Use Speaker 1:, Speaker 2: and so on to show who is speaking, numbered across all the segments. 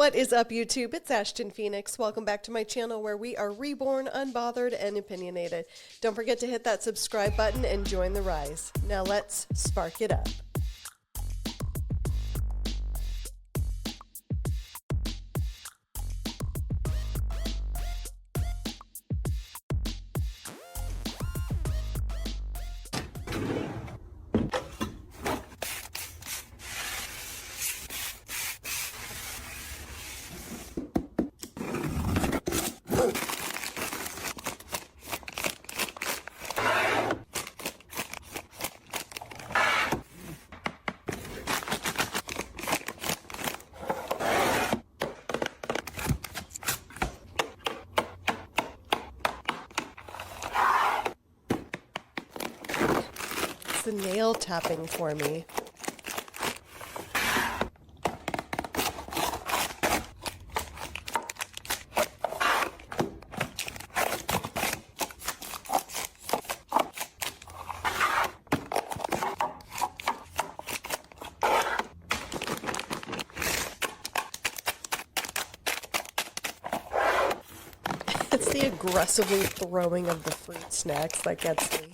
Speaker 1: What is up, YouTube? It's Ashtyn Phoenix. Welcome back to my channel where we are reborn, unbothered, and opinionated. Don't forget to hit that subscribe button and join the rise. Now let's spark it up. It's the nail tapping for me. It's the aggressively throwing of the fruit snacks that gets me.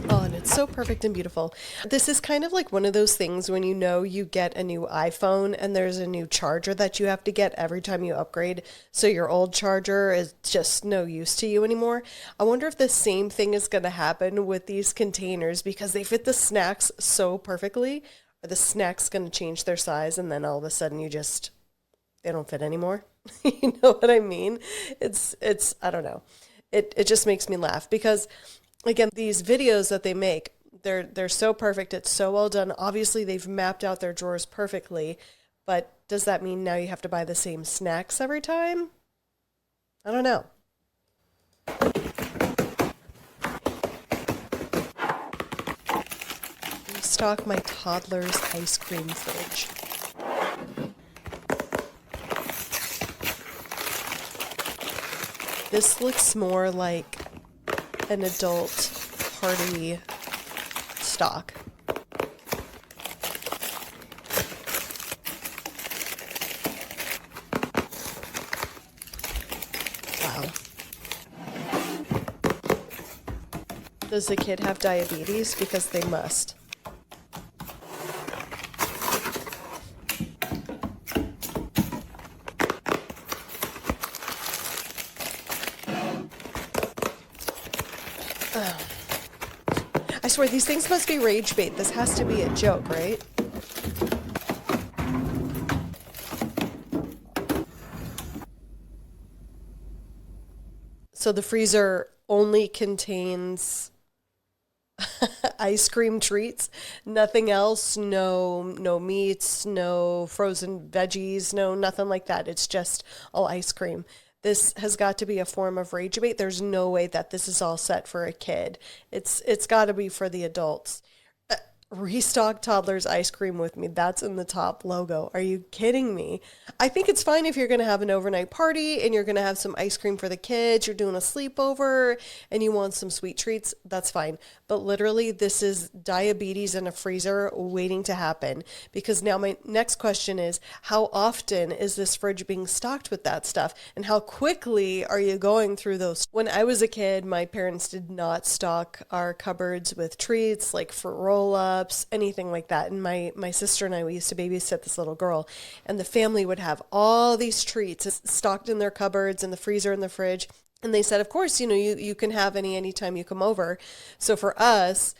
Speaker 1: Oh, and it's so perfect and beautiful. This is kind of like one of those things when you know you get a new iPhone and there's a new charger that you have to get every time you upgrade, so your old charger is just no use to you anymore. I wonder if the same thing is going to happen with these containers because they fit the snacks so perfectly. Are the snacks going to change their size and then all of a sudden they don't fit anymore? You know what I mean? It's I don't know. It just makes me laugh because again, these videos that they make, they're so perfect. It's so well done. Obviously, they've mapped out their drawers perfectly, but does that mean now you have to buy the same snacks every time? I don't know. Restock my toddler's ice cream fridge. This looks more like an adult party stock. Wow. Does the kid have diabetes? Because they must. I swear, these things must be rage bait. This has to be a joke, right? So the freezer only contains ice cream treats, nothing else, no meats, no frozen veggies, no nothing like that. It's just all ice cream. This has got to be a form of rage bait. There's no way that this is all set for a kid. It's got to be for the adults. Restock toddler's ice cream with me. That's in the top logo. Are you kidding me? I think it's fine if you're going to have an overnight party and you're going to have some ice cream for the kids. You're doing a sleepover and you want some sweet treats. That's fine. But literally, this is diabetes in a freezer waiting to happen. Because now my next question is, how often is this fridge being stocked with that stuff? And how quickly are you going through those? When I was a kid, my parents did not stock our cupboards with treats like fruit roll-ups, anything like that. And my sister and I, we used to babysit this little girl, and the family would have all these treats stocked in their cupboards, in the freezer, in the fridge. And they said, of course, you can have anytime you come over. So for us,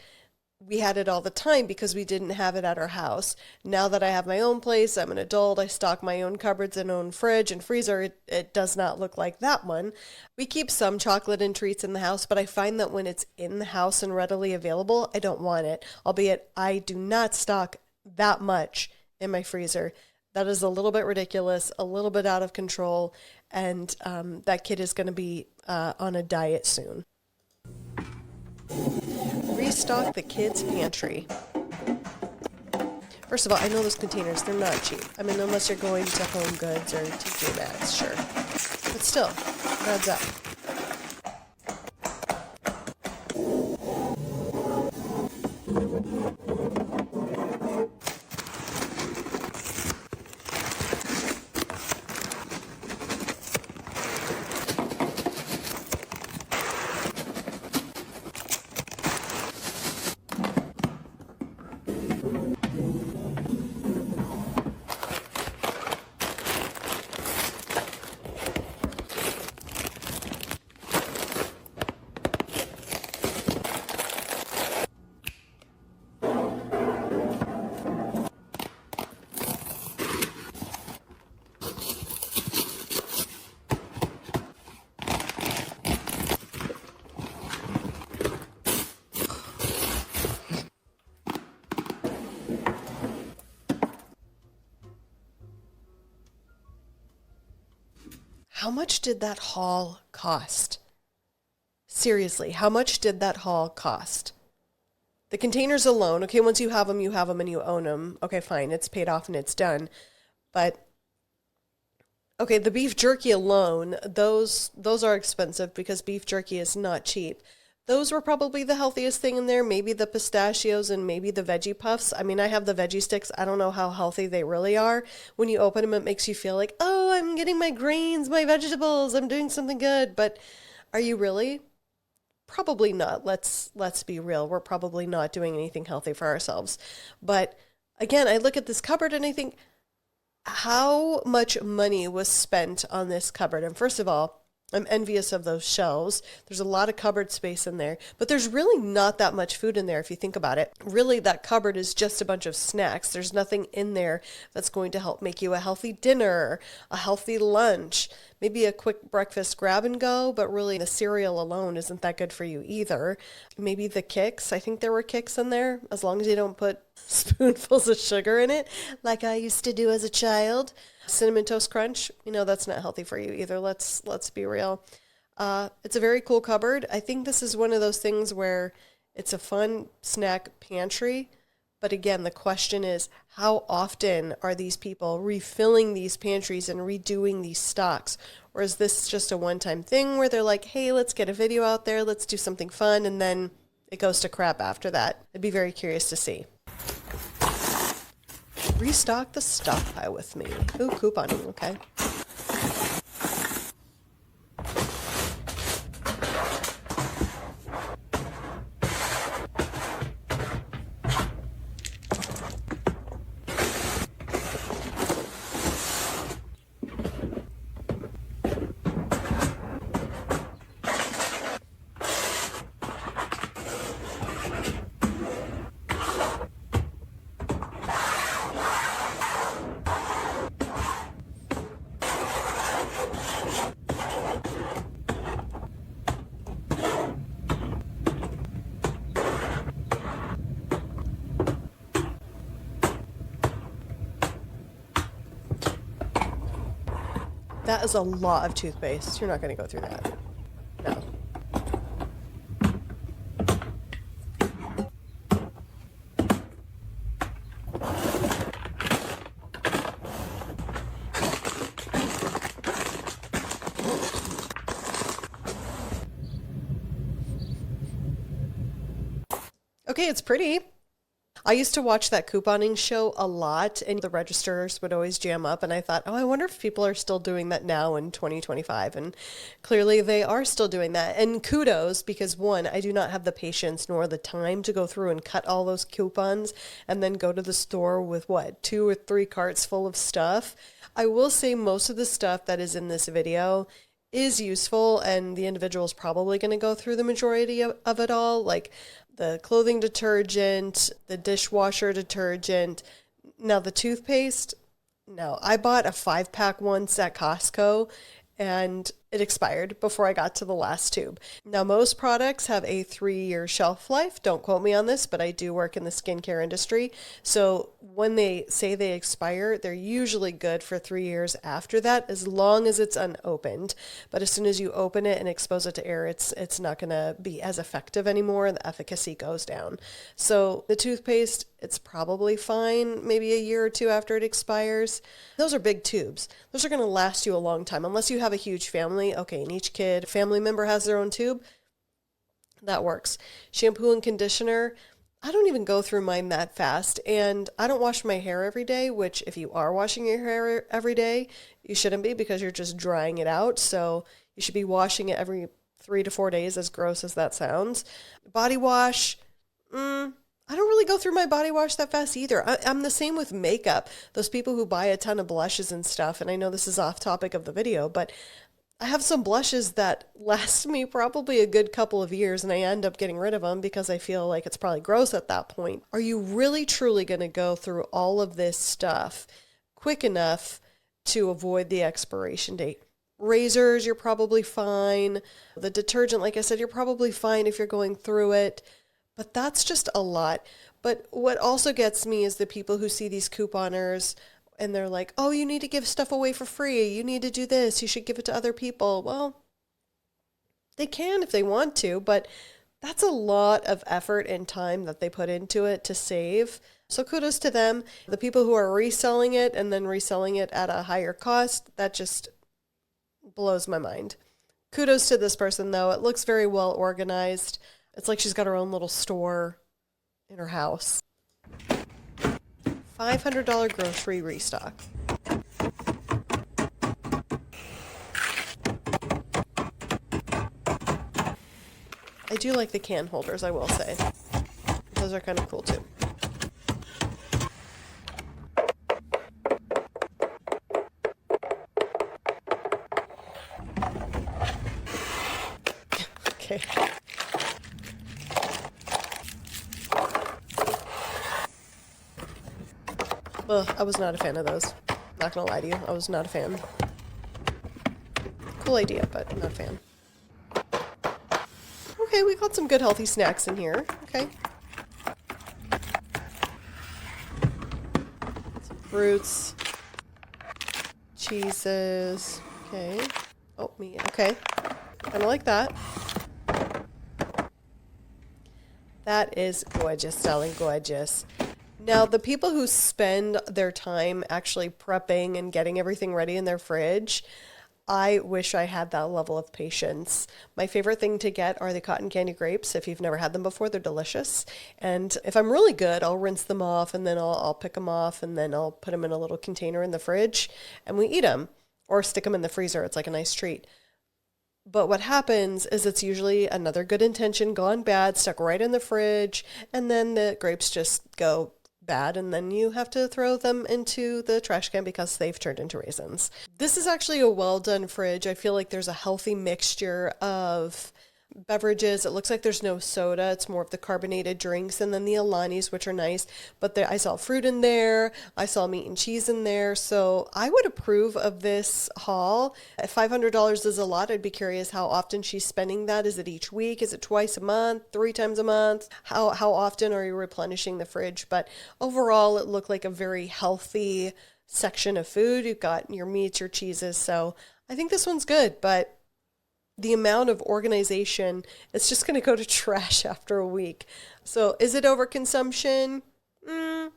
Speaker 1: we had it all the time because we didn't have it at our house. Now that I have my own place, I'm an adult, I stock my own cupboards and own fridge and freezer. It does not look like that one. We keep some chocolate and treats in the house, but I find that when it's in the house and readily available, I don't want it. Albeit I do not stock that much in my freezer. That is a little bit ridiculous, a little bit out of control, and that kid is going to be on a diet soon. Restock the kids' pantry. First of all, I know those containers, they're not cheap. I mean, unless you're going to Home Goods or TJ Maxx, sure. But still, it adds up. How much did that haul cost? Seriously, how much did that haul cost? The containers alone, okay, once you have them, and you own them. Okay, fine, it's paid off and it's done. But okay, the beef jerky alone, those are expensive because beef jerky is not cheap. Those were probably the healthiest thing in there, maybe the pistachios and maybe the veggie puffs. I mean, I have the veggie sticks. I don't know how healthy they really are. When you open them, it makes you feel like, "Oh, I'm getting my grains, my vegetables. I'm doing something good." But are you really? Probably not. Let's be real. We're probably not doing anything healthy for ourselves. But again, I look at this cupboard and I think, how much money was spent on this cupboard? And first of all, I'm envious of those shelves. There's a lot of cupboard space in there, but there's really not that much food in there if you think about it. Really, that cupboard is just a bunch of snacks. There's nothing in there that's going to help make you a healthy dinner, a healthy lunch, maybe a quick breakfast grab and go, but really the cereal alone isn't that good for you either. Maybe the kicks. I think there were kicks in there, as long as you don't put spoonfuls of sugar in it, like I used to do as a child. Cinnamon Toast Crunch, that's not healthy for you either. Let's be real. It's a very cool cupboard. I think this is one of those things where it's a fun snack pantry. But again, the question is, how often are these people refilling these pantries and redoing these stocks? Or is this just a one-time thing where they're like, hey, let's get a video out there, let's do something fun, and then it goes to crap after that? I'd be very curious to see. Restock the stockpile with me. Ooh, couponing, okay. That is a lot of toothpaste. You're not going to go through that. No. Okay, it's pretty. I used to watch that couponing show a lot, and the registers would always jam up, and I thought, oh, I wonder if people are still doing that now in 2025, and clearly they are still doing that. And kudos, because one, I do not have the patience nor the time to go through and cut all those coupons and then go to the store with, 2 or 3 carts full of stuff. I will say most of the stuff that is in this video is useful, and the individual is probably going to go through the majority of it all, like the clothing detergent, the dishwasher detergent. Now the toothpaste, no, I bought a 5-pack once at Costco and it expired before I got to the last tube. Now most products have a 3-year shelf life. Don't quote me on this, but I do work in the skincare industry. So when they say they expire, they're usually good for 3 years after that, as long as it's unopened. But as soon as you open it and expose it to air, it's not going to be as effective anymore. The efficacy goes down. So the toothpaste, it's probably fine maybe a year or 2 after it expires. Those are big tubes. Those are going to last you a long time, unless you have a huge family. Okay, and each family member has their own tube. That works. Shampoo and conditioner, I don't even go through mine that fast, and I don't wash my hair every day, which if you are washing your hair every day, you shouldn't be, because you're just drying it out. So you should be washing it every 3 to 4 days, as gross as that sounds. Body wash, I don't really go through my body wash that fast either. I'm the same with makeup. Those people who buy a ton of blushes and stuff, and I know this is off topic of the video, but I have some blushes that last me probably a good couple of years, and I end up getting rid of them because I feel like it's probably gross at that point. Are you really truly going to go through all of this stuff quick enough to avoid the expiration date? Razors, you're probably fine. The detergent, like I said, you're probably fine if you're going through it. But that's just a lot. But what also gets me is the people who see these couponers and they're like, oh, you need to give stuff away for free. You need to do this. You should give it to other people. Well, they can if they want to, but that's a lot of effort and time that they put into it to save. So kudos to them. The people who are reselling it and then reselling it at a higher cost, that just blows my mind. Kudos to this person, though. It looks very well organized. It's like she's got her own little store in her house. $500 grocery restock. I do like the can holders, I will say. Those are kind of cool, too. Okay. Ugh, I was not a fan of those. Not gonna lie to you, I was not a fan. Cool idea, but not a fan. Okay, we got some good healthy snacks in here. Okay. Some fruits. Cheeses. Okay. Oh, meat. Okay. Kind of like that. That is gorgeous, darling, gorgeous. Now, the people who spend their time actually prepping and getting everything ready in their fridge, I wish I had that level of patience. My favorite thing to get are the cotton candy grapes. If you've never had them before, they're delicious. And if I'm really good, I'll rinse them off and then I'll pick them off and then I'll put them in a little container in the fridge and we eat them or stick them in the freezer. It's like a nice treat. But what happens is it's usually another good intention gone bad, stuck right in the fridge, and then the grapes just go bad, and then you have to throw them into the trash can because they've turned into raisins. This is actually a well done fridge. I feel like there's a healthy mixture of beverages. It looks like there's no soda. It's more of the carbonated drinks and then the Alanis, which are nice. But there, I saw fruit in there. I saw meat and cheese in there. So I would approve of this haul. If $500 is a lot, I'd be curious how often she's spending that. Is it each week? Is it twice a month? 3 times a month? How often are you replenishing the fridge? But overall, it looked like a very healthy section of food. You've got your meats, your cheeses. So I think this one's good, but the amount of organization, it's just going to go to trash after a week. So is it overconsumption? I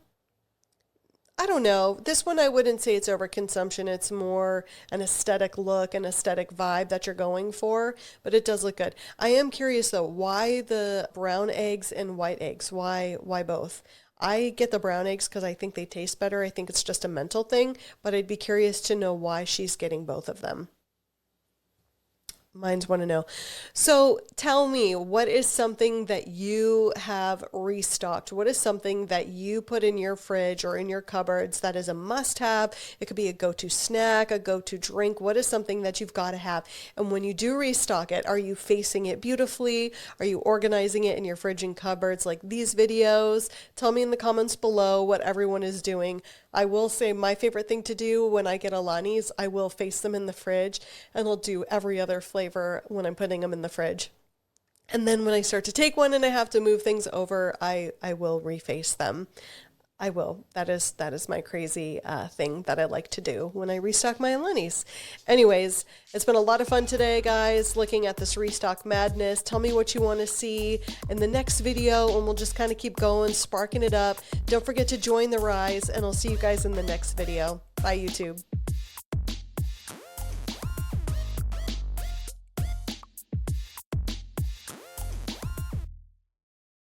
Speaker 1: don't know. This one, I wouldn't say it's overconsumption. It's more an aesthetic look, an aesthetic vibe that you're going for, but it does look good. I am curious though, why the brown eggs and white eggs? Why both? I get the brown eggs because I think they taste better. I think it's just a mental thing, but I'd be curious to know why she's getting both of them. Minds want to know. So tell me, what is something that you have restocked? What is something that you put in your fridge or in your cupboards that is a must-have? It could be a go-to snack, a go-to drink. What is something that you've got to have? And when you do restock it, are you facing it beautifully? Are you organizing it in your fridge and cupboards like these videos? Tell me in the comments below what everyone is doing. I will say my favorite thing to do when I get Alanis, I will face them in the fridge and I'll do every other flavor when I'm putting them in the fridge. And then when I start to take one and I have to move things over, I will reface them. I will. That is my crazy thing that I like to do when I restock my Alanis. Anyways, it's been a lot of fun today, guys, looking at this restock madness. Tell me what you want to see in the next video, and we'll just kind of keep going, sparking it up. Don't forget to join the rise, and I'll see you guys in the next video. Bye, YouTube.